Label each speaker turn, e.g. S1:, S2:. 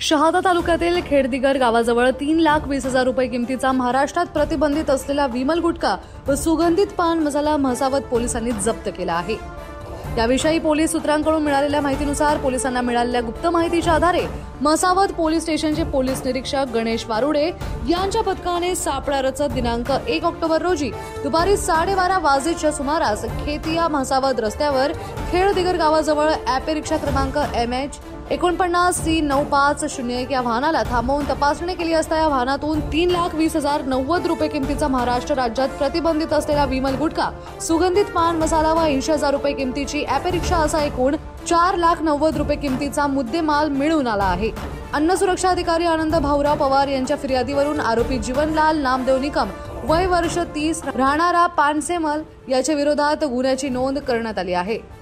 S1: शहादा तालुक्यातील खेडदिगर गावाजवळ 3,20,000 रुपये किमतीचा महाराष्ट्रात प्रतिबंधित असलेला विमल गुटखा व सुगंधित पान मसाला म्हसावद पोलिसांनी जप्त केला आहे। याविषयी पोलीस सूत्रांकडून मिळालेल्या माहितीनुसार पोलिसांना मिळालेल्या गुप्त माहितीच्या आधारे म्हसावद पोलीस स्टेशनचे पोलीस निरीक्षक गणेश वारुडे यांच्या पथकाने सापळा रचत दिनांक 1 ऑक्टोबर रोजी दुपारी 12:30 वाजेच्या सुमारास खेतिया म्हसावद रस्त्यावर खेडदिगर गावाजवळ ॲपे रिक्षा क्रमांक MH 49C9501 या वाहनाला थांबवून तपासणी केली असता या वाहनातून 3,20,090 रुपये किमतीचा महाराष्ट्र राज्यात प्रतिबंधित असलेला विमल गुटखा, सुगंधित पान मसाला व 80,000 रुपये किमतीची ॲपे रिक्षा असा एकूण 4,90,000 रुपये किमतीचा मुद्देमाल मिळून आला आहे। अन्न सुरक्षा अधिकारी आनंद भाऊराव पवार यांच्या फिर्यादीवरून आरोपी जीवनलाल नामदेव निकम वय वर्ष 30 राहणारा पानसेमल याच्या विरोधात गुन्ह्याची नोंद करण्यात आली आहे।